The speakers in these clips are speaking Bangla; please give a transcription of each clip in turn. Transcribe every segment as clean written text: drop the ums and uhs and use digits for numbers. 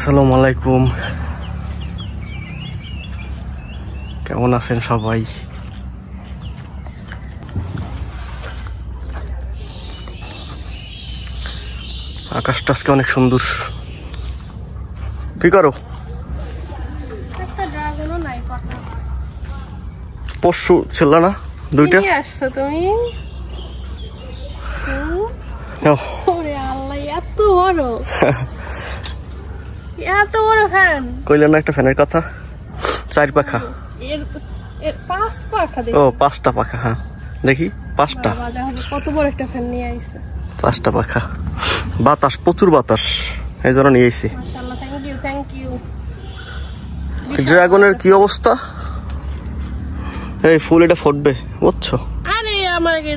আসসালামু আলাইকুম, কেমন আছেন সবাই? আকাশটা আজকে অনেক সুন্দর। কি করো? পরশু ছিল না দুইটা? তুমি এত বড় ফ্যান কইলে না একটা ফ্যানের কথা? চার পাখা? পাঁচ পাখা? ও পাঁচটা পাখা। হ্যাঁ দেখি পাঁচটা। কত বড় একটা ফ্যান নিয়ে আইছে। পাঁচটা পাখা, বাতাস, প্রচুর বাতাস, এই জন্য নিয়ে আইছি। মাশাআল্লাহ, থ্যাংক ইউ। ড্রাগনের কি অবস্থা? এই ফুল এটা ফুটবে বুঝছো? আরে আমাকে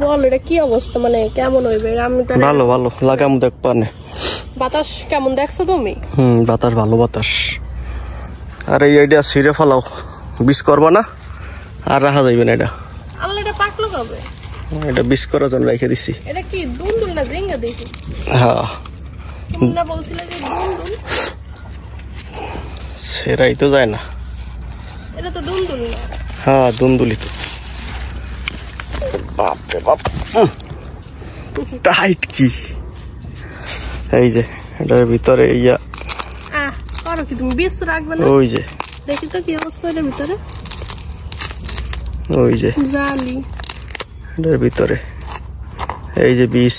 বল এটা কি অবস্থা, মানে কেমন হইবে? আমি তো ভালো ভালো লাগাম দেখ পানে। বাতাস কেমন দেখছো তুমি? বাতাস ভালো বাতাস। আর এই আইডিয়া ছিঁড়ে ফেলাও, বিষ করবা না আর রাখা যাইবে না। এটা আল্লাহ, এটা পাকলো কবে? এটা বিষ করার জন্য রেখে দিছি। এটা কি দুন্দুল না জিঙ্গা দেখি? হ্যাঁ তুমি না বলছিলে যে দুন্দুল? সেরাই তো যায় না। এটা তো দুন্দুল না। হ্যাঁ দুন্দুলি তো। বাপরে বাপ, টাইট কি! এই যে এটার ভিতরে ইয়া করো কি তুমি? বিষ রাখবে না? ওই যে দেখি তো কি অবস্থা এটার ভিতরে। ওই যে জালি এটার ভিতরে এই যে বিষ।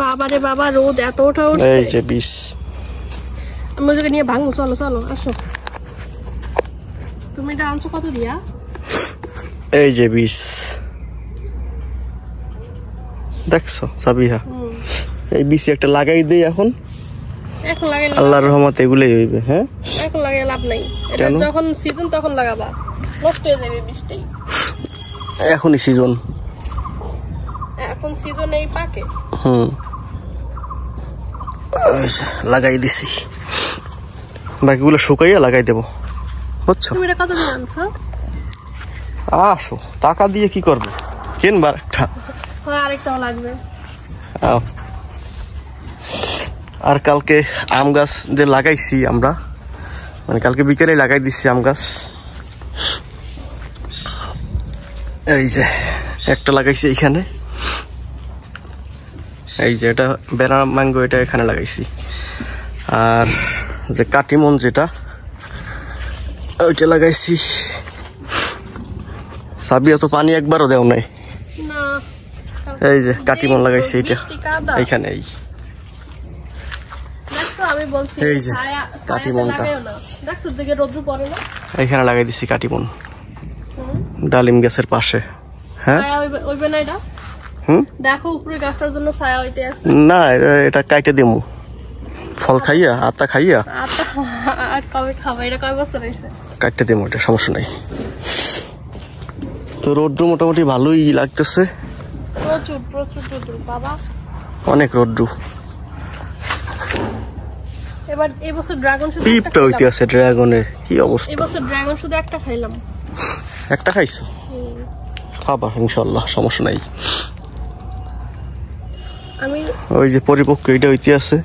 বাবারে বাবা, রোদ এত ওঠা উঠছে। এই যে বিষ। আমি ওদেরকে নিয়ে ভাঙবো, চলো চলো আসো। তুমি এটা আনছো কত দিয়া? এই যে বিষ দেখছো সাবিহা? এই বিষ একটা লাগাই দেই এখন। এখন লাগাইলে আল্লাহর রহমতে এগুলোই হইবে। হ্যাঁ এখন লাগাই লাভ নাই, এটা যখন সিজন তখন লাগাবা, নষ্ট হয়ে যাবে বৃষ্টি। এখনই সিজন, এখন সিজন এই পাকে। লাগাই দিছি, বাকিগুলো শুকাইয়া লাগাই দেবো বুঝছো? তুমি এটা কত দিয়ে আনছো? আসো, টাকা দিয়ে কি করবে, কিনবার একটা। আরেকটাও লাগবে। আর কালকে আম গাছ যে লাগাইছি আমরা, মানে কালকে বিকেলে লাগাই দিচ্ছি আম গাছ। এই যে একটা লাগাইছি এইখানে, এই যে এটা বেনা ম্যাঙ্গো, এটা এখানে লাগাইছি। আর যে কাটিমন যেটা, ওইটা লাগাইছি। সাবিয়া তো পানি একবারও দেও নাই। এই যে কাটিমন লাগাইছি এইটা এইখানে। এই যে কাটিমনটা এইখানে লাগাই দিছি। কাটিমন ডালিম গাছের পাশে। হ্যাঁ দেখো উপরে গাছটার জন্য ছায়া হইতে আছে না, এটা কাইটে দিমু ফল খাইয়া, আতা খাইয়া। কবে খাবা? এটা কয় বছর হয়েছে? কাটতে দিমু, এটা সমস্যা নাই। তো রোদ্রু মোটামুটি ভালোই লাগতেছে। প্রচুর প্রচুর প্রচুর বাবা, অনেক রোদ্রু। এবার এই বছর ড্রাগন শুধু পিপটা হইতে আছে। ড্রাগনের কি অবস্থা? এই বছর ড্রাগন শুধু একটা খাইলাম। একটা খাইছো? খাবা ইনশাল্লাহ, সমস্যা নাই। আমি ওই যে পরিপক্ক এইটা হইতে আছে,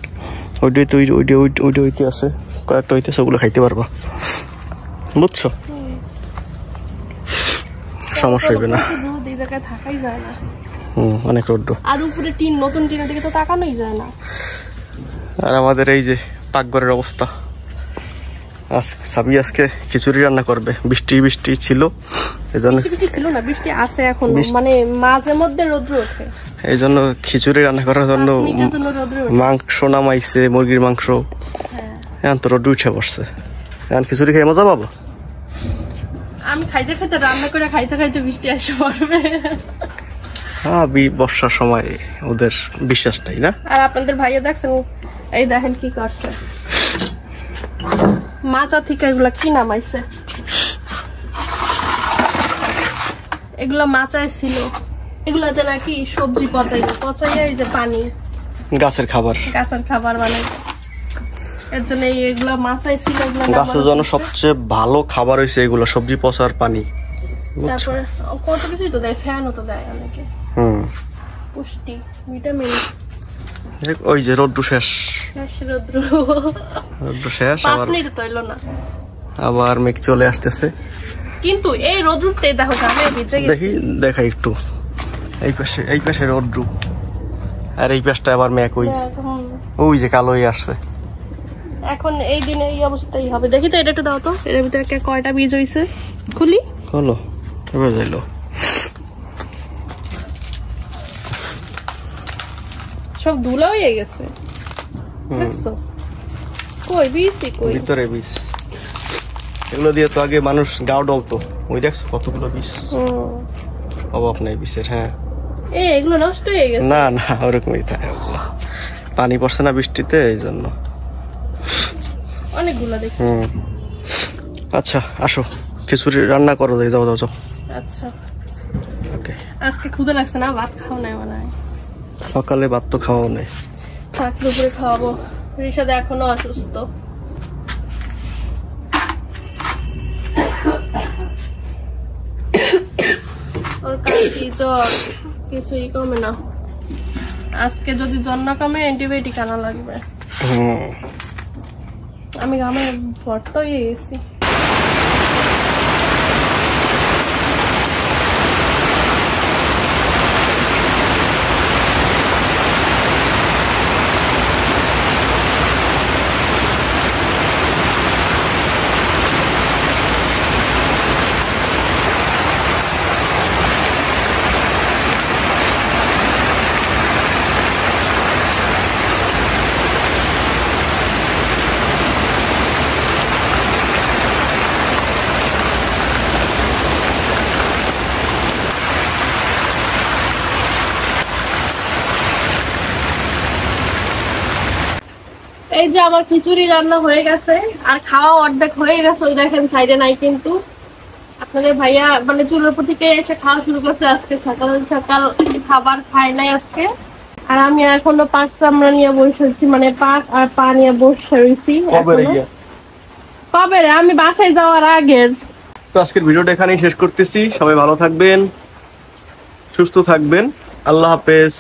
ওইটা হইতে আছে, কয়েকটা হইতেছে, ওগুলো খাইতে পারবা বুঝছো? সমস্যা হইবে না। এই জায়গায় থাকাই যায় না। অনেক রোদ্র। আর উপরে টিন, নতুন টিনের দিকে তো তাকানোই যায় না। আর আমাদের এই যে পাকঘরের অবস্থা, সাবি আজকে খিচুড়ি রান্না করবে। বৃষ্টি ছিল, এজন্য বৃষ্টি ছিল না, বৃষ্টি আছে এখন, মানে মাঝে মধ্যে রোদ্র ওঠে। এই জন্য খিচুড়ি রান্না করার জন্য মাংস নামাইছে, মুরগির মাংস। এখন তো রোদ্র উঠে পড়ছে, এখন খিচুড়ি খেয়ে মজা পাবো। আমি খাইতে খাইতে রান্না করে খাইতে খাইতে বৃষ্টি আসে পড়বে। হ্যাঁ, বর্ষার সময় ওদের বিশ্বাসটাই না। আর আপনাদের ভাইয়া দেখছেন, এই দেখেন কি করছে, মাচা থেকে এগুলা কি নামাইছে। এগুলা মাচায় ছিল, এগুলাতে নাকি সবজি পচাইয়া এই যে পানি, গাছের খাবার বানাইছে। এর জন্য এগুলা মাচায় ছিল। গাছের জন্য সবচেয়ে ভালো খাবার হয়েছে এগুলো, সবজি পচার পানি। তারপরে কত কিছুই তো দেয়, ফ্যানও তো দেয় অনেকে, পুষ্টি, ভিটামিন। ওই যে রোদ্দু শেষ। রৌদ্র শেষ, 5 মিনিট তো এলো না, আবার মেঘ চলে আসতেছে। কিন্তু এই রৌদ্রতে দেখো ঘামে ভিজে গেছে। দেখি দেখাই একটু, এই পাশে রৌদ্র, আর এই পাশটা আবার মেঘ, ওই যে কালো হয়ে আসছে। এখন এই দিনে এই অবস্থাই হবে। দেখি তো এটা একটু দাও তো, এর ভিতরে কয়টা বীজ হইছে, খুলি। হলো, এবার যাইলো। সব ধুলা হয়ে গেছে, দেখছো? কই বীজ, কই ভিতরে বীজ। এগুলো দিয়ে তো আগে মানুষ গাও ডলতো, ওই দেখছো কতগুলো বীজ, অভাব নাই বীজের। হ্যাঁ, এগুলো নষ্ট হয়ে গেছে। না না, ওরকমই থাকে, পানি পড়ছে না বৃষ্টিতে, এই জন্য অনেকগুলো দেখি। আচ্ছা আসো, খিচুড়ি রান্না করো, যাও যাও যাও। আচ্ছা, ওকে। আজকে ক্ষুধা লাগছে না, ভাত খাও নাই মনে হয়। সকালে ভাত তো খাওয়াও নেই, থাক দুপুরে খাওয়াবো। রিশাদ এখনো অসুস্থ। ওর কাশি জ্বর কিছুই কমে না। আজকে যদি জ্বর না কমে অ্যান্টিবায়োটিক আনা লাগবে। আমি ঘামে ভর্তা হয়ে গেছি। এই যে আমার খিচুড়ি রান্না হয়ে গেছে, আর খাওয়া অর্ধেক হয়ে গেছে। ওই দেখেন সাইডে নাই, কিন্তু আপনাদের ভাইয়া মানে চুলোর উপর থেকে এসে খাওয়া শুরু করছে। আজকে সকাল সকাল খাবার খায় নাই আজকে। আর আমি এখনো পাক চামড়া নিয়ে বসেছি, মানে পাক আর পা নিয়ে বসে রয়েছি। কবে আমি বাসায় যাওয়ার আগের। তো আজকের ভিডিওটা এখানেই শেষ করতেছি। সবাই ভালো থাকবেন, সুস্থ থাকবেন, আল্লাহ হাফেজ।